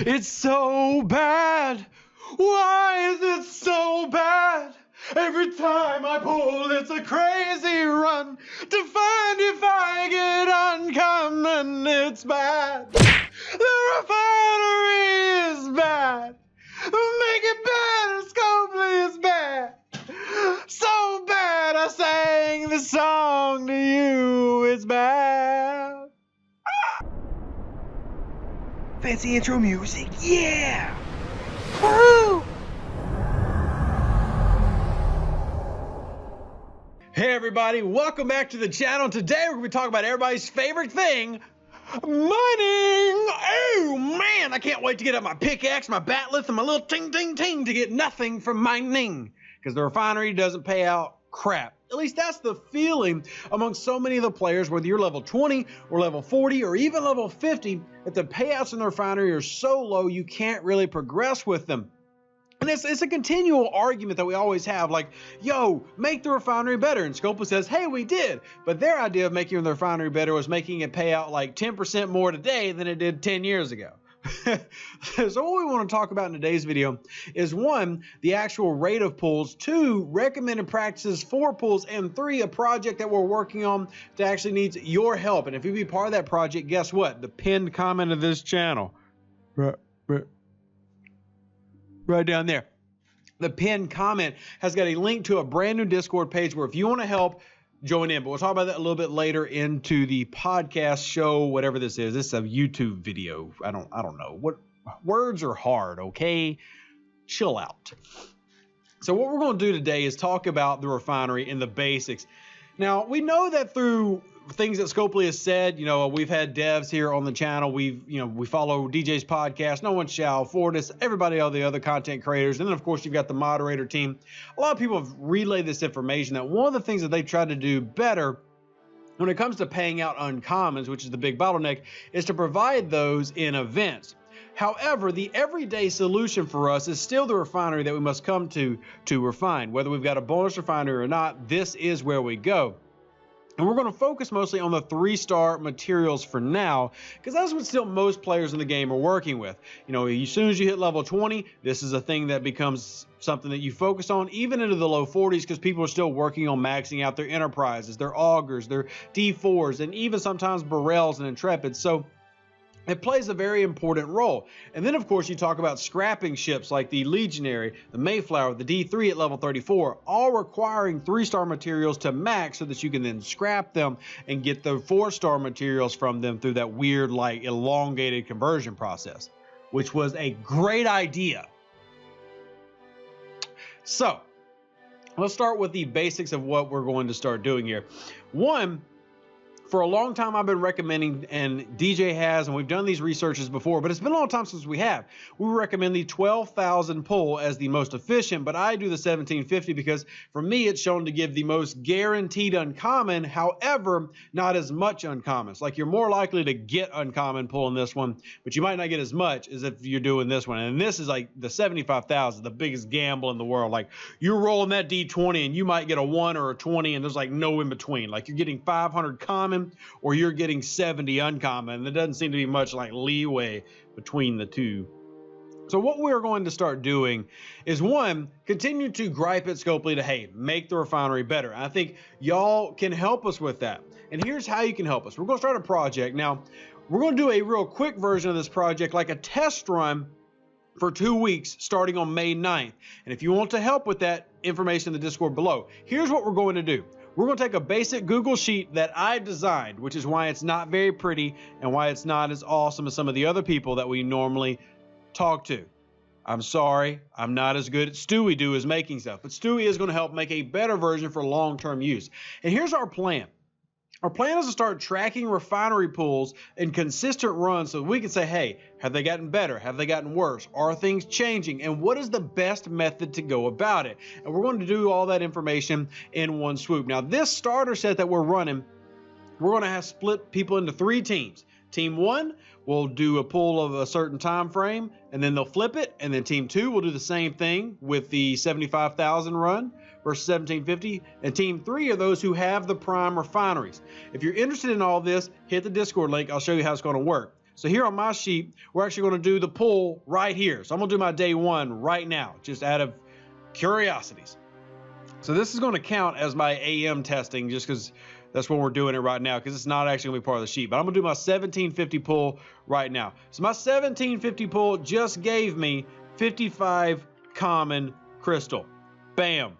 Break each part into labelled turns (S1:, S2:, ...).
S1: It's so bad. Why is it so bad? Every time I pull, it's a crazy run to find if I get uncommon. It's bad. The refinery is bad. Make it better, Scopely is bad. So bad I sang the song to you. It's bad.
S2: Fancy intro music, yeah! Woo!
S1: Hey everybody, welcome back to the channel. Today we're going to be talking about everybody's favorite thing, mining. Oh man, I can't wait to get up my pickaxe, my batleth, and my little ting ting ting to get nothing from mining. Because the refinery doesn't pay out crap. At least that's the feeling among so many of the players, whether you're level 20 or level 40 or even level 50, that the payouts in the refinery are so low you can't really progress with them. And it's a continual argument that we always have, like, yo, make the refinery better. And Scopa says, hey, we did. But their idea of making the refinery better was making it pay out like 10% more today than it did 10 years ago. So what we want to talk about in today's video is 1, the actual rate of pulls, 2, recommended practices for pulls, and 3, a project that we're working on that actually needs your help. And if you be part of that project, guess what? The pinned comment of this channel, right down there, the pinned comment has got a link to a brand new Discord page where if you want to help, join in. But we'll talk about that a little bit later into the podcast show, whatever this is. This is a YouTube video. I don't know. What words are hard, okay? Chill out. So what we're going to do today is talk about the refinery and the basics. Now, we know that through things that Scopely has said, we've had devs here on the channel. We follow DJ's podcast, No One Shall, Fortis, everybody, all the other content creators. And then, of course, you've got the moderator team. A lot of people have relayed this information that one of the things that they've tried to do better when it comes to paying out uncommons, which is the big bottleneck, is to provide those in events. However, the everyday solution for us is still the refinery that we must come to refine. Whether we've got a bonus refinery or not, this is where we go. And we're going to focus mostly on the 3-star materials for now, because that's what still most players in the game are working with. As soon as you hit level 20, this is a thing that becomes something that you focus on, even into the low 40s, because people are still working on maxing out their enterprises, their augers, their D4s, and even sometimes barrels and intrepids. So it plays a very important role. And then, of course, you talk about scrapping ships like the Legionary, the Mayflower, the D3 at level 34, all requiring 3-star materials to max so that you can then scrap them and get the 4-star materials from them through that weird, like, elongated conversion process, which was a great idea. So let's start with the basics of what we're going to start doing here. 1, for a long time, I've been recommending, and DJ has, and we've done these researches before, but it's been a long time since we have. We recommend the 12,000 pull as the most efficient, but I do the 1750 because for me, it's shown to give the most guaranteed uncommon, however, not as much uncommons. Like, you're more likely to get uncommon pull in this one, but you might not get as much as if you're doing this one. And this is like the 75,000, the biggest gamble in the world. Like, you're rolling that D20 and you might get a 1 or a 20 and there's like no in between. Like, you're getting 500 common or you're getting 70 uncommon. There doesn't seem to be much like leeway between the two. So what we're going to start doing is, 1, continue to gripe at Scopely to, hey, make the refinery better. I think y'all can help us with that. And here's how you can help us. We're going to start a project. Now, we're going to do a real quick version of this project, like a test run for 2 weeks starting on May 9th. And if you want to help with that, information in the Discord below. Here's what we're going to do. We're going to take a basic Google sheet that I designed, which is why it's not very pretty and why it's not as awesome as some of the other people that we normally talk to. I'm sorry, I'm not as good at Stewie do as making stuff, but Stewie is going to help make a better version for long-term use. And here's our plan. Our plan is to start tracking refinery pulls in consistent runs so that we can say, hey, have they gotten better? Have they gotten worse? Are things changing? And what is the best method to go about it? And we're going to do all that information in one swoop. Now, this starter set that we're running, we're going to have split people into 3 teams. Team 1 will do a pull of a certain time frame, and then they'll flip it. And then Team 2 will do the same thing with the 75,000 run versus 1750. And Team 3 are those who have the prime refineries. If you're interested in all this, hit the Discord link. I'll show you how it's going to work. So here on my sheet, we're actually going to do the pull right here. So I'm going to do my day 1 right now, just out of curiosities. So this is going to count as my AM testing just because that's when we're doing it right now, because it's not actually going to be part of the sheet. But I'm going to do my 1750 pull right now. So my 1750 pull just gave me 55 common crystal. Bam.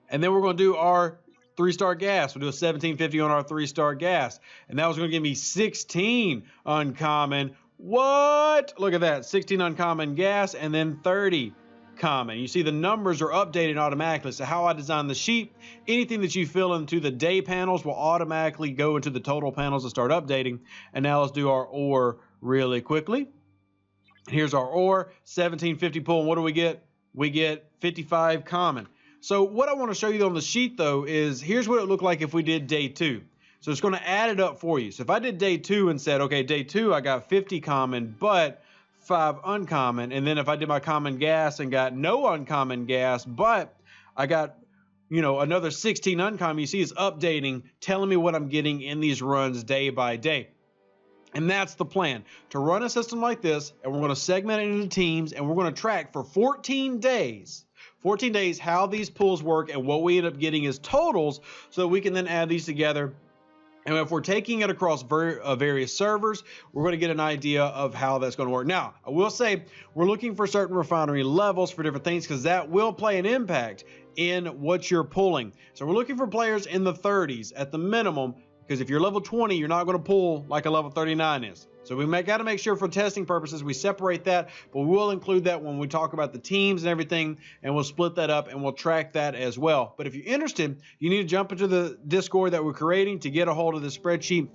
S1: And then we're going to do our 3-star gas. We'll do a 1750 on our 3-star gas. And that was going to give me 16 uncommon. What? Look at that. 16 uncommon gas and then 30 common. You see the numbers are updated automatically. So how I design the sheet, anything that you fill into the day panels will automatically go into the total panels and start updating. And now let's do our ore really quickly. Here's our ore, 1750 pull. And what do we get? We get 55 common. So what I want to show you on the sheet though is here's what it looked like if we did day 2. So it's going to add it up for you. So if I did day 2 and said, okay, day 2 I got 50 common, but 5 uncommon. And then if I did my common gas and got no uncommon gas, but I got, another 16 uncommon, you see it's updating, telling me what I'm getting in these runs day by day. And that's the plan, to run a system like this, and we're going to segment it into teams, and we're going to track for 14 days how these pulls work, and what we end up getting is totals, so that we can then add these together. And if we're taking it across various servers, we're going to get an idea of how that's going to work. Now, I will say we're looking for certain refinery levels for different things, because that will play an impact in what you're pulling. So we're looking for players in the 30s at the minimum, because if you're level 20, you're not going to pull like a level 39 is. So we got to make sure for testing purposes we separate that, but we will include that when we talk about the teams and everything, and we'll split that up and we'll track that as well. But if you're interested, you need to jump into the Discord that we're creating to get a hold of the spreadsheet,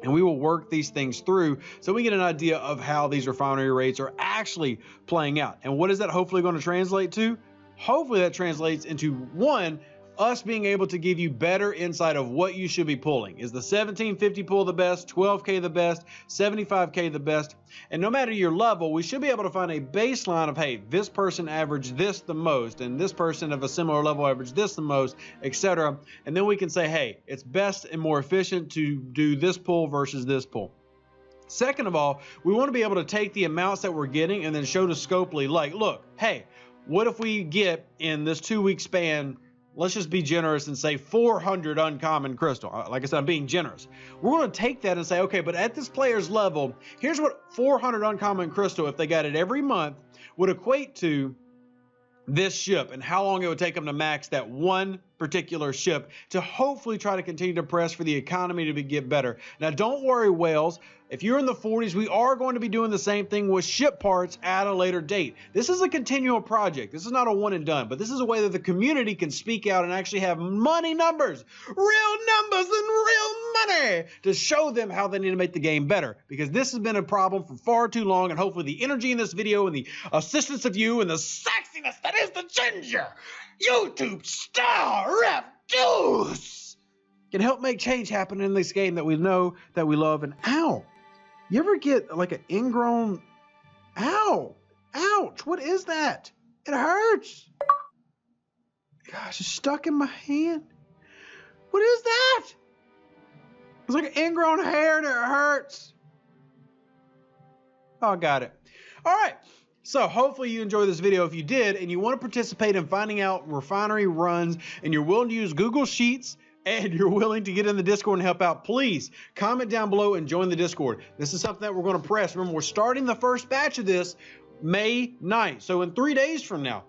S1: and we will work these things through so we get an idea of how these refinery rates are actually playing out. And what is that hopefully going to translate to? Hopefully that translates into, one, us being able to give you better insight of what you should be pulling. Is the 1750 pull the best, 12K the best, 75K the best? And no matter your level, we should be able to find a baseline of, hey, this person averaged this the most, and this person of a similar level averaged this the most, etc. And then we can say, hey, it's best and more efficient to do this pull versus this pull. Second of all, we want to be able to take the amounts that we're getting and then show to Scopely, like, look, hey, what if we get in this 2-week span, let's just be generous and say 400 uncommon crystal. Like I said, I'm being generous. We're going to take that and say, okay, but at this player's level, here's what 400 uncommon crystal, if they got it every month, would equate to this ship, and how long it would take them to max that one particular ship to hopefully try to continue to press for the economy to get better. Now, don't worry, whales. If you're in the 40s, we are going to be doing the same thing with ship parts at a later date. This is a continual project. This is not a one and done, but this is a way that the community can speak out and actually have money numbers, real numbers and real money to show them how they need to make the game better, because this has been a problem for far too long, and hopefully the energy in this video and the assistance of you and the sexiness that is the ginger YouTube star Ref Deuce can help make change happen in this game that we know, that we love. And ow, you ever get like an ingrown, ow, ouch, what is that? It hurts. Gosh, it's stuck in my hand. What is that? It's like an ingrown hair and it hurts. Oh, got it. All right. So hopefully you enjoyed this video. If you did and you want to participate in finding out refinery runs, and you're willing to use Google Sheets, and you're willing to get in the Discord and help out, please comment down below and join the Discord. This is something that we're going to press. Remember, we're starting the first batch of this May 9th. So in 3 days from now.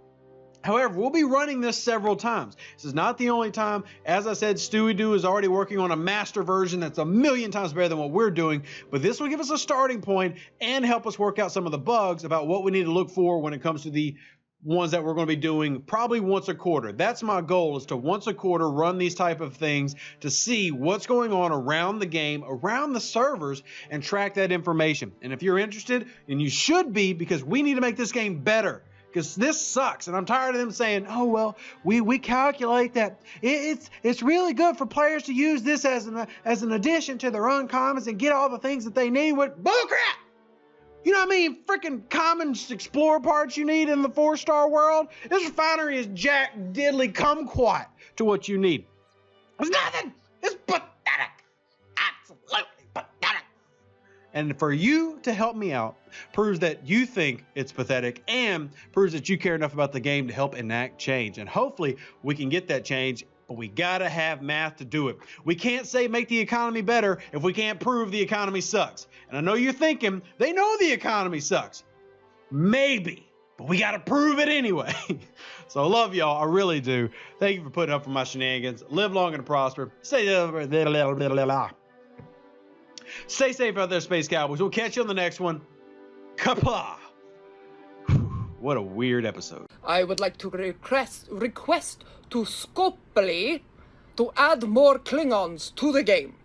S1: However, we'll be running this several times. This is not the only time. As I said, Stewie Doo is already working on a master version that's a million times better than what we're doing. But this will give us a starting point and help us work out some of the bugs about what we need to look for when it comes to the ones that we're going to be doing probably once a quarter. That's my goal, is to once a quarter run these type of things to see what's going on around the game, around the servers, and track that information. And if you're interested, and you should be, because we need to make this game better. Because this sucks, and I'm tired of them saying, oh, well, we calculate that it's really good for players to use this as an addition to their uncommons and get all the things that they need with bullcrap. You know what I mean? Freaking common explorer parts you need in the 4-star world? This refinery is jack diddly kumquat to what you need. It's nothing. It's pathetic. Absolutely pathetic. And for you to help me out proves that you think it's pathetic and proves that you care enough about the game to help enact change. And hopefully we can get that change, but we gotta have math to do it. We can't say make the economy better if we can't prove the economy sucks. And I know you're thinking, they know the economy sucks. Maybe, but we gotta prove it anyway. So I love y'all, I really do. Thank you for putting up for my shenanigans. Live long and prosper. Stay safe out there, Space Cowboys. We'll catch you on the next one. Kapla! What a weird episode.
S3: I would like to request to Scopely to add more Klingons to the game.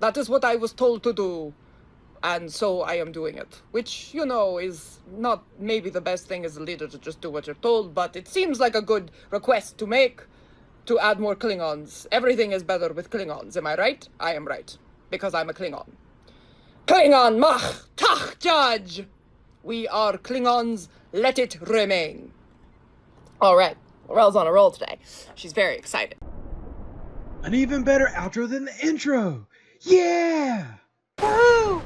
S3: That is what I was told to do, and so I am doing it. Which, you know, is not maybe the best thing as a leader to just do what you're told, but it seems like a good request to make to add more Klingons. Everything is better with Klingons, am I right? I am right. Because I'm a Klingon. Klingon mach tach judge! We are Klingons, let it remain. Alright, Laurel's on a roll today. She's very excited.
S1: An even better outro than the intro. Yeah!
S2: Woo!